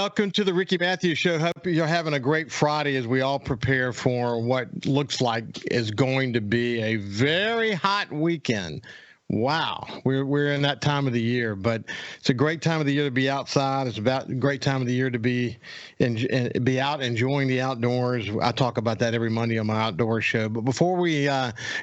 Welcome to the Ricky Matthews Show. Hope you're having a great Friday as we all prepare for what looks like is going to be a very hot weekend. Wow, we're in that time of the year, but it's a great time of the year to be outside. It's about a great time of the year to be out enjoying the outdoors. I talk about that every Monday on my outdoor show. But before we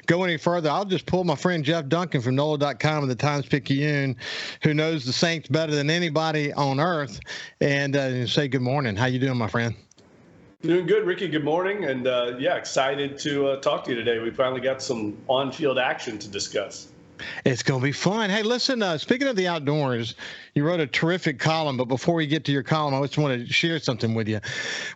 go any further, I'll just pull my friend Jeff Duncan from NOLA.com and the Times-Picayune, who knows the Saints better than anybody on earth, and say good morning. How you doing, my friend? Doing good, Ricky. Good morning, and excited to talk to you today. We finally got some on-field action to discuss. It's going to be fun. Hey, listen, speaking of the outdoors, you wrote a terrific column, but before we get to your column, I just want to share something with you.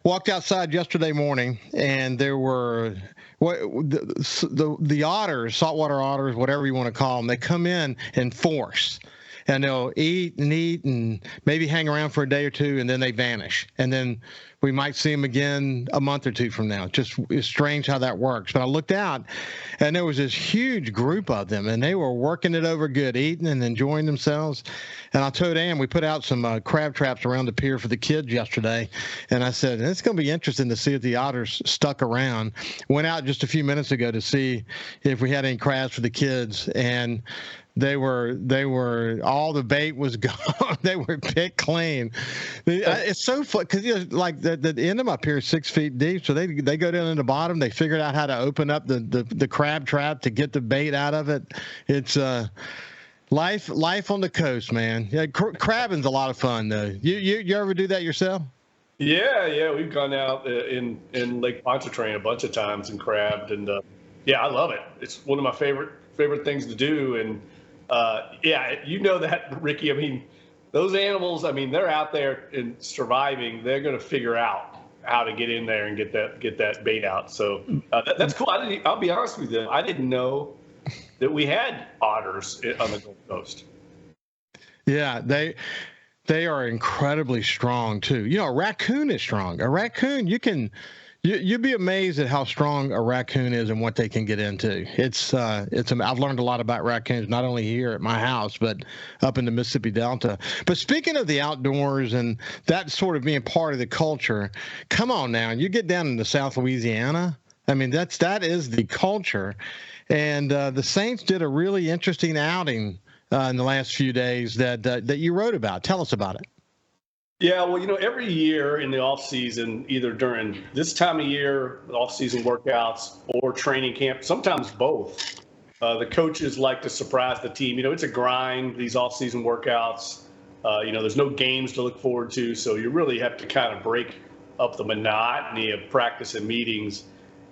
Walked outside yesterday morning, and there were the otters, saltwater otters, whatever you want to call them, they come in force. And they'll eat and eat and maybe hang around for a day or two, and then they vanish. And then we might see them again a month or two from now. It's strange how that works. But I looked out, and there was this huge group of them, and they were working it over good, eating and enjoying themselves. And I told Ann, we put out some crab traps around the pier for the kids yesterday. And I said, it's going to be interesting to see if the otters stuck around. Went out just a few minutes ago to see if we had any crabs for the kids. And they were all the bait was gone. They were picked clean. It's so fun because like the end of my pier is 6 feet deep, so they go down in the bottom. They figured out how to open up the crab trap to get the bait out of it. It's life on the coast, man. Yeah, crabbing's a lot of fun though. You ever do that yourself? Yeah, we've gone out in Lake Pontchartrain a bunch of times and crabbed, and I love it. It's one of my favorite things to do, and you know that, Ricky. I mean, those animals, they're out there and surviving. They're going to figure out how to get in there and get that bait out. So that's cool. I'll be honest with you. I didn't know that we had otters on the Gulf Coast. Yeah, they are incredibly strong too. You know, a raccoon is strong. A raccoon, you'd be amazed at how strong a raccoon is and what they can get into. I've learned a lot about raccoons, not only here at my house, but up in the Mississippi Delta. But speaking of the outdoors and that sort of being part of the culture, come on now, you get down into South Louisiana. I mean, that is the culture. And the Saints did a really interesting outing in the last few days that you wrote about. Tell us about it. Yeah, well, every year in the off season, either during this time of year, off season workouts, or training camp, sometimes both, the coaches like to surprise the team. It's a grind, these off season workouts. There's no games to look forward to, so you really have to kind of break up the monotony of practice and meetings.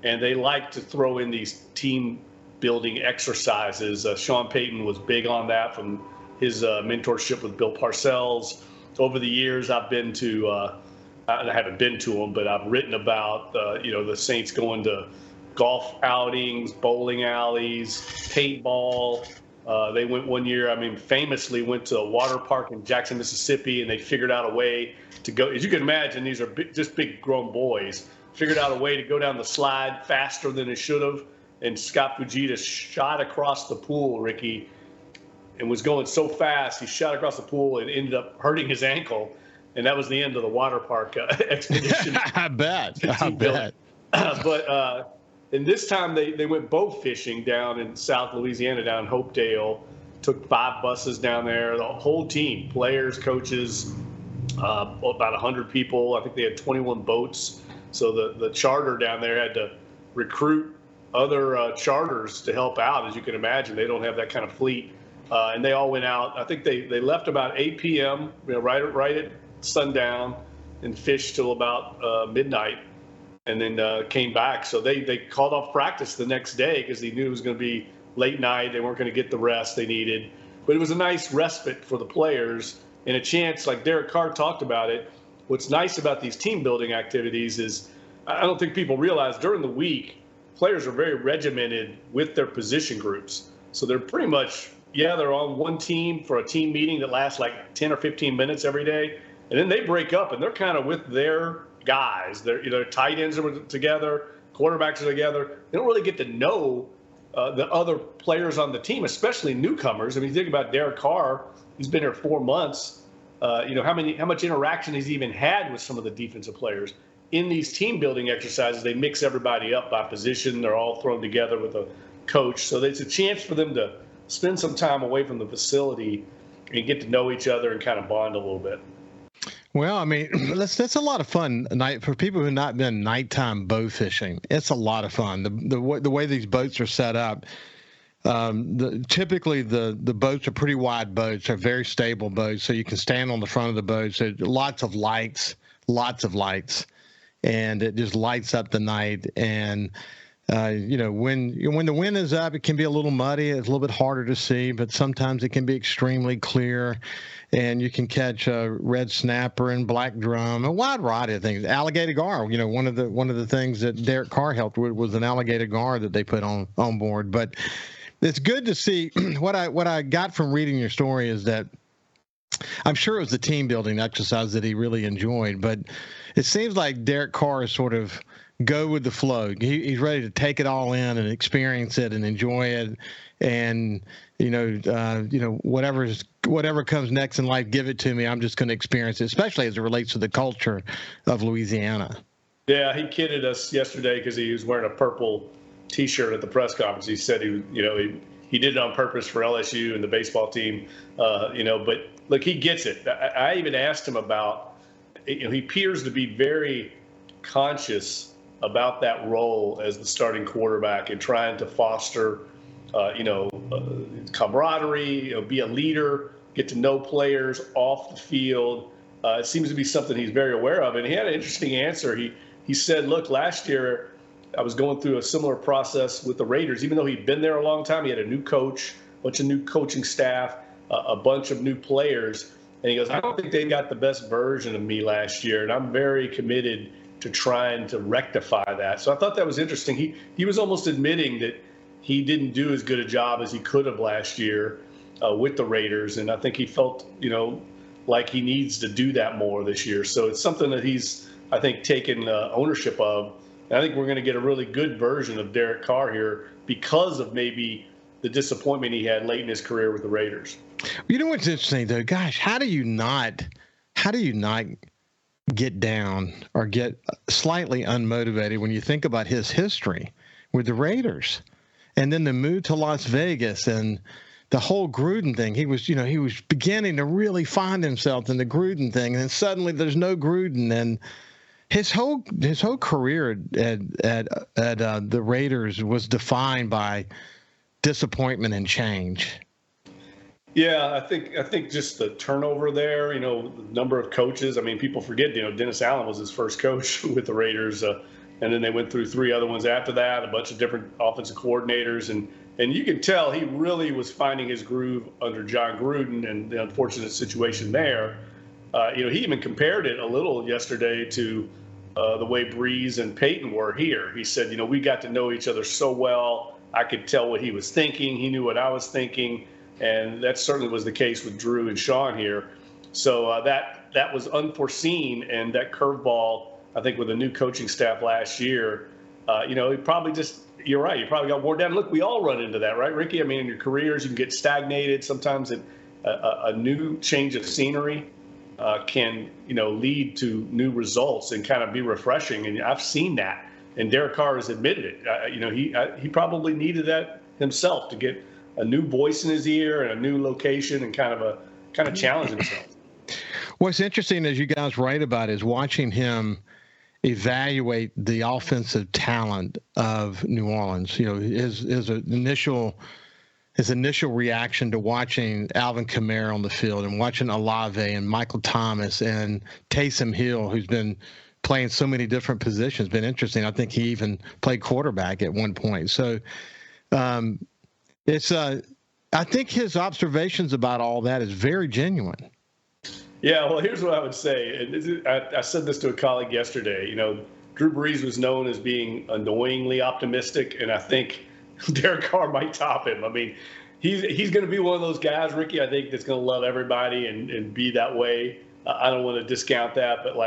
And they like to throw in these team building exercises. Sean Payton was big on that from his mentorship with Bill Parcells. Over the years, I've been to, I haven't been to them, but I've written about, the Saints going to golf outings, bowling alleys, paintball. They went one year, famously went to a water park in Jackson, Mississippi, and they figured out a way to go. As you can imagine, these are just big grown boys. Figured out a way to go down the slide faster than they should have. And Scott Fujita shot across the pool, Ricky, and was going so fast, he shot across the pool and ended up hurting his ankle. And that was the end of the water park expedition. I bet. But and this time they went boat fishing down in South Louisiana, down in Hopedale. Took 5 buses down there, the whole team, players, coaches, about 100 people. I think they had 21 boats. So the charter down there had to recruit other charters to help out. As you can imagine, they don't have that kind of fleet. And they all went out. I think they left about 8 p.m., right at sundown, and fished till about midnight, and then came back. So they called off practice the next day because they knew it was going to be late night. They weren't going to get the rest they needed. But it was a nice respite for the players and a chance, like Derek Carr talked about it. What's nice about these team building activities is I don't think people realize during the week, players are very regimented with their position groups. So they're pretty much, they're on one team for a team meeting that lasts like 10 or 15 minutes every day. And then they break up and they're kind of with their guys. Their tight ends are together, quarterbacks are together. They don't really get to know the other players on the team, especially newcomers. You think about Derek Carr, he's been here 4 months. how much interaction he's even had with some of the defensive players. In these team building exercises, they mix everybody up by position. They're all thrown together with a coach. So it's a chance for them to spend some time away from the facility and get to know each other and kind of bond a little bit. Well, I mean, that's a lot of fun night for people who've not been nighttime bow fishing. It's a lot of fun. The way these boats are set up. Typically the boats are pretty wide boats. They're very stable boats, so you can stand on the front of the boat. So lots of lights, and it just lights up the night. And when the wind is up, it can be a little muddy. It's a little bit harder to see, but sometimes it can be extremely clear. And you can catch a red snapper and black drum, a wide variety of things. Alligator gar, one of the things that Derek Carr helped with was an alligator gar that they put on board. But it's good to see. What I got from reading your story is that I'm sure it was the team building exercise that he really enjoyed, but it seems like Derek Carr is sort of go with the flow. He's ready to take it all in and experience it and enjoy it. And, whatever comes next in life, give it to me. I'm just going to experience it, especially as it relates to the culture of Louisiana. Yeah, he kidded us yesterday because he was wearing a purple T-shirt at the press conference. He said he did it on purpose for LSU and the baseball team, but look, he gets it. I even asked him about, he appears to be very conscious about that role as the starting quarterback and trying to foster, camaraderie, be a leader, get to know players off the field. It seems to be something he's very aware of. And he had an interesting answer. He said, look, last year I was going through a similar process with the Raiders. Even though he'd been there a long time, he had a new coach, a bunch of new coaching staff, a bunch of new players. And he goes, I don't think they got the best version of me last year, and I'm very committed to trying to rectify that. So I thought that was interesting. He was almost admitting that he didn't do as good a job as he could have last year with the Raiders, and I think he felt, like he needs to do that more this year. So it's something that he's, I think, taken ownership of. And I think we're going to get a really good version of Derek Carr here because of maybe the disappointment he had late in his career with the Raiders. You know what's interesting, though? Gosh, how do you not get down or get slightly unmotivated when you think about his history with the Raiders and then the move to Las Vegas and the whole Gruden thing? He was beginning to really find himself in the Gruden thing, and then suddenly there's no Gruden, and his whole career at the Raiders was defined by disappointment and change. Yeah, I think just the turnover there, the number of coaches. I mean, people forget, Dennis Allen was his first coach with the Raiders, and then they went through 3 other ones after that, a bunch of different offensive coordinators, and you can tell he really was finding his groove under John Gruden and the unfortunate situation there. He even compared it a little yesterday to the way Breeze and Peyton were here. He said, we got to know each other so well. I could tell what he was thinking. He knew what I was thinking. And that certainly was the case with Drew and Sean here. So that was unforeseen. And that curveball, I think, with the new coaching staff last year, he probably just, you're right, you probably got worn down. Look, we all run into that, right, Ricky? I mean, in your careers, you can get stagnated. Sometimes a new change of scenery can, lead to new results and kind of be refreshing. And I've seen that. And Derek Carr has admitted it. He probably needed that himself to get a new voice in his ear and a new location and kind of challenge himself. What's interesting, as you guys write about, is watching him evaluate the offensive talent of New Orleans. His initial reaction to watching Alvin Kamara on the field and watching Olave and Michael Thomas and Taysom Hill, who's been playing so many different positions, been interesting. I think he even played quarterback at one point. So I think his observations about all that is very genuine. Yeah, well, here's what I would say. And I said this to a colleague yesterday. Drew Brees was known as being annoyingly optimistic, and I think Derek Carr might top him. I mean, he's going to be one of those guys, Ricky, I think, that's going to love everybody and be that way. I don't want to discount that, but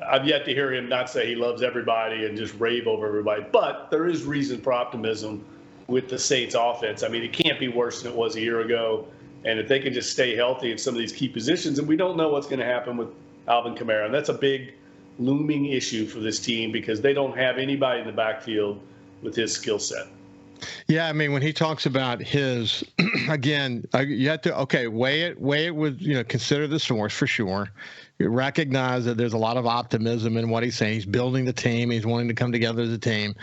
I've yet to hear him not say he loves everybody and just rave over everybody. But there is reason for optimism with the Saints offense. I mean, it can't be worse than it was a year ago. And if they can just stay healthy in some of these key positions, and we don't know what's going to happen with Alvin Kamara, and that's a big looming issue for this team because they don't have anybody in the backfield with his skill set. Yeah, I mean, when he talks about his, again, you have to, weigh it with, consider the source for sure. You recognize that there's a lot of optimism in what he's saying. He's building the team. He's wanting to come together as a team.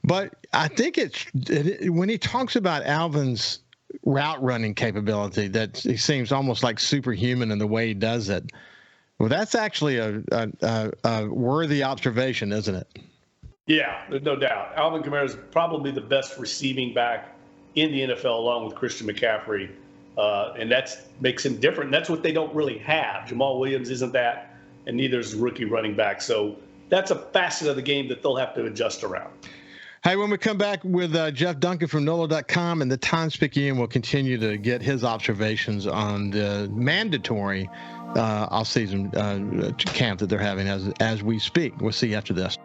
But I think when he talks about Alvin's route running capability, that he seems almost like superhuman in the way he does it. Well, that's actually a worthy observation, isn't it? Yeah, there's no doubt. Alvin Kamara is probably the best receiving back in the NFL, along with Christian McCaffrey, and that makes him different. That's what they don't really have. Jamal Williams isn't that, and neither is rookie running back. So that's a facet of the game that they'll have to adjust around. Hey, when we come back with Jeff Duncan from NOLA.com and the Times-Picayune, we'll continue to get his observations on the mandatory off-season camp that they're having as we speak. We'll see you after this.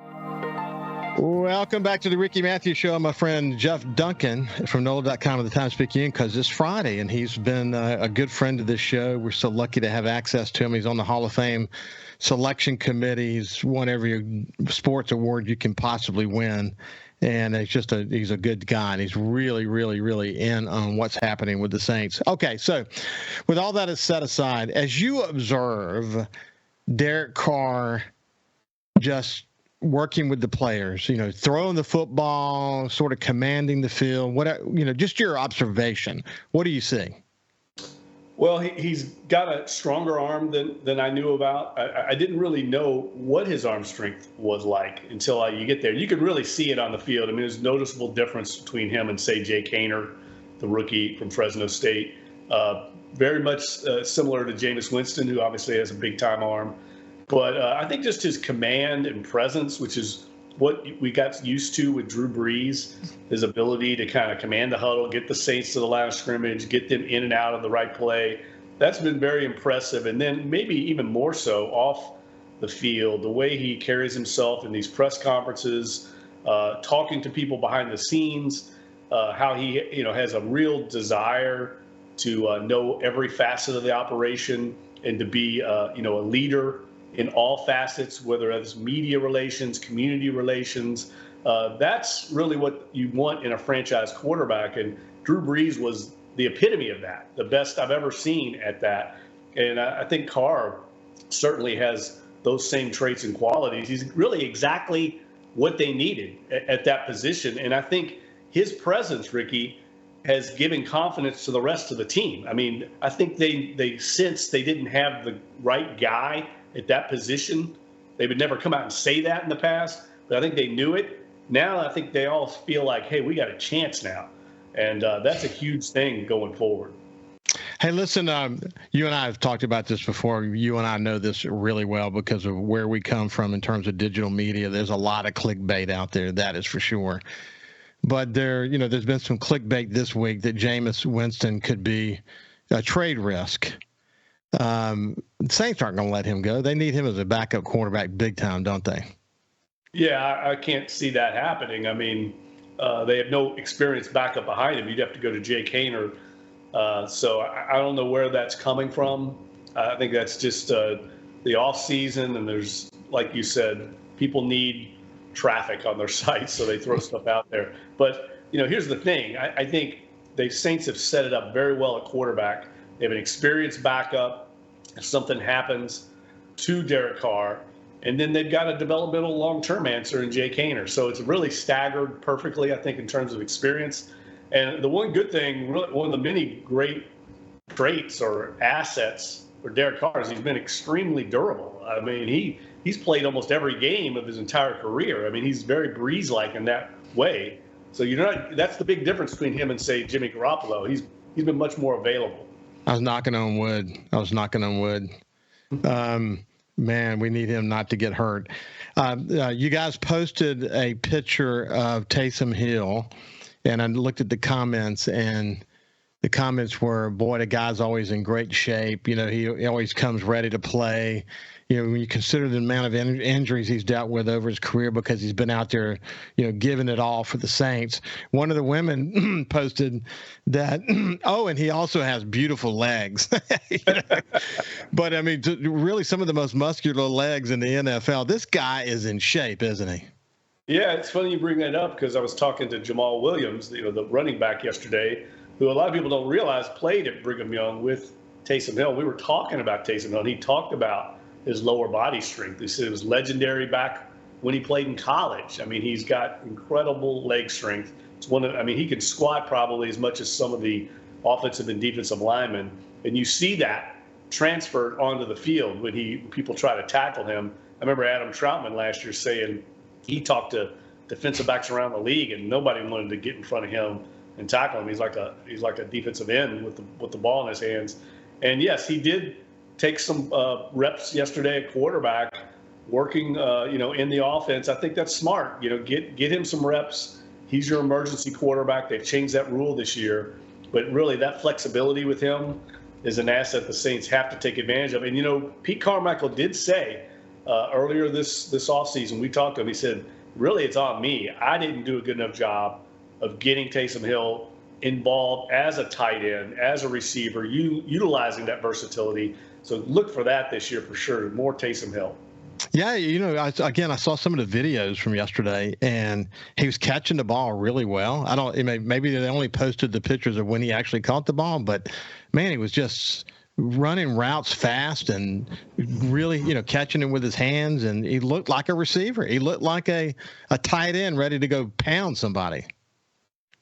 Welcome back to the Ricky Matthews Show. My friend Jeff Duncan from NOLA.com of the Times-Picayune, because it's Friday, and he's been a good friend of this show. We're so lucky to have access to him. He's on the Hall of Fame selection committee. He's won every sports award you can possibly win. And he's a good guy, and he's really, really, really in on what's happening with the Saints. Okay, so with all that is set aside, as you observe Derek Carr just working with the players, throwing the football, sort of commanding the field, just your observation, what are you seeing? Well, he's got a stronger arm than I knew about. I didn't really know what his arm strength was like until you get there. You could really see it on the field. I mean, there's a noticeable difference between him and, say, Jay Kaner, the rookie from Fresno State. Very much similar to Jameis Winston, who obviously has a big-time arm. But I think just his command and presence, which is what we got used to with Drew Brees, his ability to kind of command the huddle, get the Saints to the line of scrimmage, get them in and out of the right play. That's been very impressive. And then maybe even more so off the field, the way he carries himself in these press conferences, talking to people behind the scenes, how he has a real desire to know every facet of the operation and to be a leader in all facets, whether it's media relations, community relations. That's really what you want in a franchise quarterback. And Drew Brees was the epitome of that, the best I've ever seen at that. And I think Carr certainly has those same traits and qualities. He's really exactly what they needed at that position. And I think his presence, Ricky, has given confidence to the rest of the team. I mean, I think they sensed they didn't have the right guy at that position. They would never come out and say that in the past, but I think they knew it. Now I think they all feel like, hey, we got a chance now. And that's a huge thing going forward. Hey, listen, you and I have talked about this before. You and I know this really well because of where we come from in terms of digital media. There's a lot of clickbait out there, that is for sure. But there's been some clickbait this week that Jameis Winston could be a trade risk. Saints aren't going to let him go. They need him as a backup quarterback big time, don't they? Yeah, I can't see that happening. I mean, they have no experienced backup behind him. You'd have to go to Jay Kaner. So I don't know where that's coming from. I think that's just the off season, and there's, like you said, people need traffic on their sites, so they throw stuff out there. But here's the thing: I think the Saints have set it up very well at quarterback. They have an experienced backup if something happens to Derek Carr, and then they've got a developmental long-term answer in Jay Kaner. So it's really staggered perfectly, I think, in terms of experience. And the one good thing, one of the many great traits or assets for Derek Carr is he's been extremely durable. I mean, he's played almost every game of his entire career. I mean, he's very Breeze-like in that way. So that's the big difference between him and, say, Jimmy Garoppolo. He's been much more available. I was knocking on wood. Man, we need him not to get hurt. You guys posted a picture of Taysom Hill, and I looked at the comments, and the comments were, boy, the guy's always in great shape. He always comes ready to play. When you consider the amount of injuries he's dealt with over his career because he's been out there, giving it all for the Saints. One of the women posted that, oh, and he also has beautiful legs. But, I mean, really some of the most muscular legs in the NFL. This guy is in shape, isn't he? Yeah, it's funny you bring that up because I was talking to Jamal Williams, the running back yesterday, who a lot of people don't realize played at Brigham Young with Taysom Hill. We were talking about Taysom Hill, and he talked about his lower body strength. He said it was legendary back when he played in college. I mean, he's got incredible leg strength. He can squat probably as much as some of the offensive and defensive linemen. And you see that transferred onto the field when people try to tackle him. I remember Adam Troutman last year saying he talked to defensive backs around the league, and nobody wanted to get in front of him and tackle him. He's like a defensive end with the ball in his hands. And yes, he did take some reps yesterday at quarterback, working in the offense. I think that's smart. Get him some reps. He's your emergency quarterback. They've changed that rule this year, but really that flexibility with him is an asset the Saints have to take advantage of. And Pete Carmichael did say earlier this offseason, we talked to him. He said, really, it's on me. I didn't do a good enough job of getting Taysom Hill involved as a tight end, as a receiver, utilizing that versatility. So look for that this year for sure. More Taysom Hill. Yeah, I saw some of the videos from yesterday, and he was catching the ball really well. Maybe they only posted the pictures of when he actually caught the ball, but man, he was just running routes fast and really, catching it with his hands, and he looked like a receiver. He looked like a tight end ready to go pound somebody.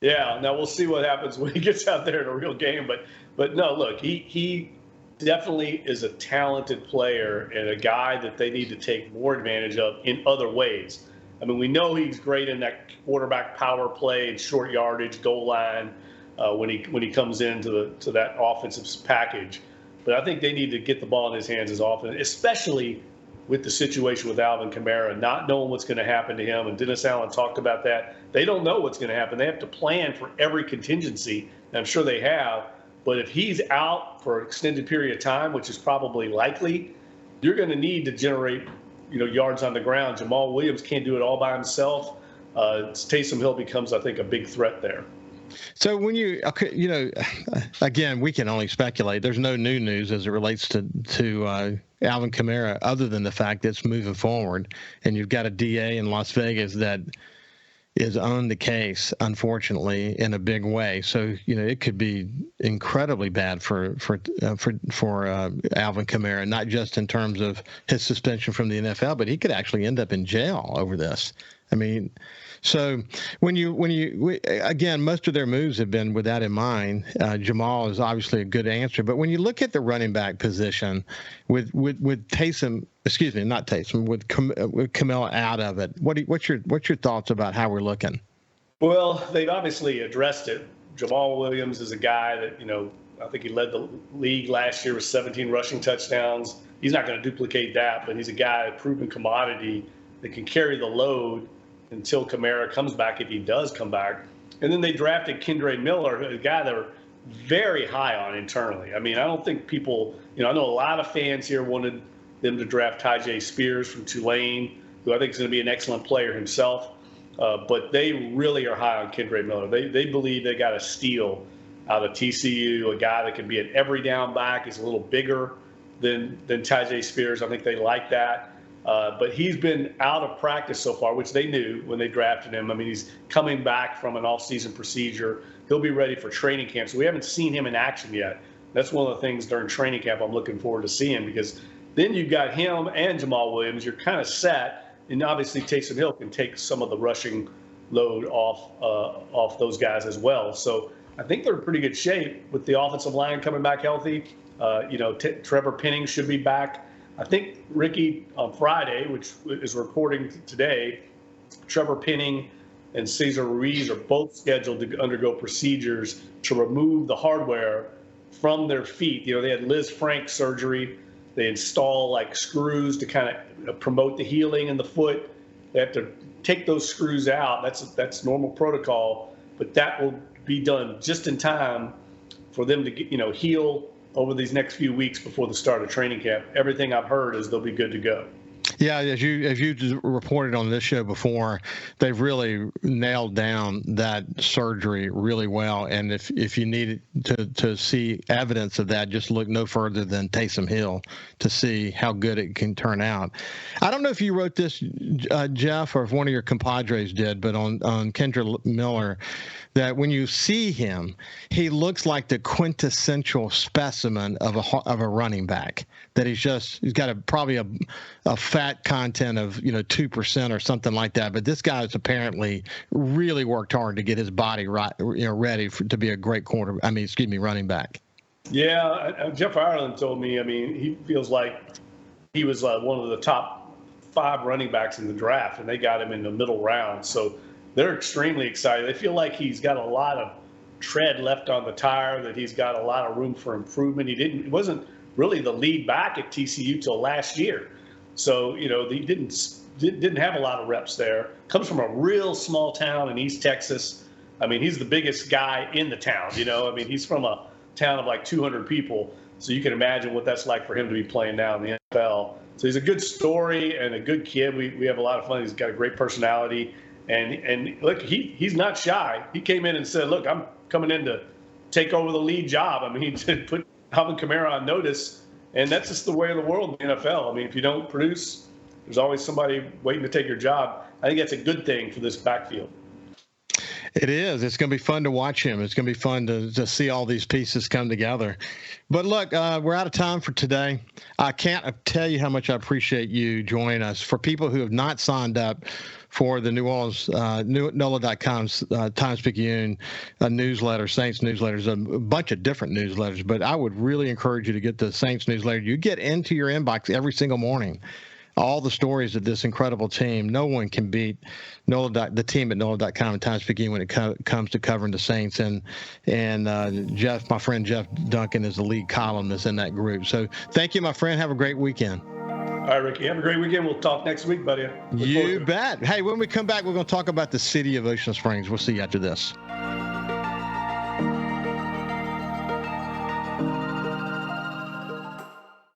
Yeah, now we'll see what happens when he gets out there in a real game. But no, look, he definitely is a talented player and a guy that they need to take more advantage of in other ways. I mean, we know he's great in that quarterback power play and short yardage, goal line when he comes into that offensive package. But I think they need to get the ball in his hands as often, especially with the situation with Alvin Kamara, not knowing what's going to happen to him. And Dennis Allen talked about that. They don't know what's going to happen. They have to plan for every contingency, and I'm sure they have. But if he's out for an extended period of time, which is probably likely, you're going to need to generate, yards on the ground. Jamal Williams can't do it all by himself. Taysom Hill becomes, I think, a big threat there. So when again, we can only speculate. There's no new news as it relates to Alvin Kamara, other than the fact that it's moving forward, and you've got a DA in Las Vegas that is on the case, unfortunately, in a big way. So it could be incredibly bad for Alvin Kamara, not just in terms of his suspension from the NFL, but he could actually end up in jail over this. I mean, so again, most of their moves have been with that in mind. Jamal is obviously a good answer, but when you look at the running back position with Taysom, not Taysom, with Camilla out of it, what's your thoughts about how we're looking? Well, they've obviously addressed it. Jamal Williams is a guy that I think he led the league last year with 17 rushing touchdowns. He's not going to duplicate that, but he's a guy, a proven commodity that can carry the load until Kamara comes back, if he does come back. And then they drafted Kendre Miller, a guy they're very high on internally. I mean, I don't think people, I know a lot of fans here wanted them to draft Tyjae Spears from Tulane, who I think is going to be an excellent player himself. But they really are high on Kendre Miller. They believe they got a steal out of TCU, a guy that can be an every down back. He's a little bigger than Tyjae Spears. I think they like that. But he's been out of practice so far, which they knew when they drafted him. I mean, he's coming back from an off-season procedure. He'll be ready for training camp. So we haven't seen him in action yet. That's one of the things during training camp I'm looking forward to seeing, because then you've got him and Jamal Williams. You're kind of set. And obviously Taysom Hill can take some of the rushing load off those guys as well. So I think they're in pretty good shape with the offensive line coming back healthy. Trevor Penning should be back. I think, Ricky, on Friday, which is reporting today, Trevor Penning and Cesar Ruiz are both scheduled to undergo procedures to remove the hardware from their feet. They had Liz Frank surgery. They install screws to kind of promote the healing in the foot. They have to take those screws out. That's normal protocol, but that will be done just in time for them to get, heal over these next few weeks before the start of training camp. Everything I've heard is they'll be good to go. Yeah, as you reported on this show before, they've really nailed down that surgery really well. And if you need to see evidence of that, just look no further than Taysom Hill to see how good it can turn out. I don't know if you wrote this, Jeff, or if one of your compadres did, but on Kendra Miller, that when you see him, he looks like the quintessential specimen of a running back. That he's got probably a fat content of 2% or something like that. But this guy's apparently really worked hard to get his body right, ready to be a great running back. Yeah, Jeff Ireland told me. I mean, he feels like he was one of the top 5 running backs in the draft, and they got him in the middle round. So they're extremely excited. They feel like he's got a lot of tread left on the tire, that he's got a lot of room for improvement. He wasn't really the lead back at TCU till last year. So, he didn't have a lot of reps there. Comes from a real small town in East Texas. I mean, he's the biggest guy in the town, he's from a town of like 200 people. So you can imagine what that's like for him to be playing now in the NFL. So he's a good story and a good kid. We have a lot of fun. He's got a great personality. And look, he's not shy. He came in and said, look, I'm coming in to take over the lead job. I mean, he put Alvin Kamara on notice, and that's just the way of the world in the NFL. I mean, if you don't produce, there's always somebody waiting to take your job. I think that's a good thing for this backfield. It is. It's going to be fun to watch him. It's going to be fun to see all these pieces come together. But look, we're out of time for today. I can't tell you how much I appreciate you joining us. For people who have not signed up for the New Orleans, NOLA.com's Times-Picayune newsletter, Saints newsletters, a bunch of different newsletters, but I would really encourage you to get the Saints newsletter. You get into your inbox every single morning all the stories of this incredible team. No one can beat the team at NOLA.com and Times-Picayune when it comes to covering the Saints. And Jeff, my friend Jeff Duncan, is the lead columnist in that group. So thank you, my friend. Have a great weekend. All right, Ricky. Have a great weekend. We'll talk next week, buddy. You bet. Hey, when we come back, we're going to talk about the city of Ocean Springs. We'll see you after this.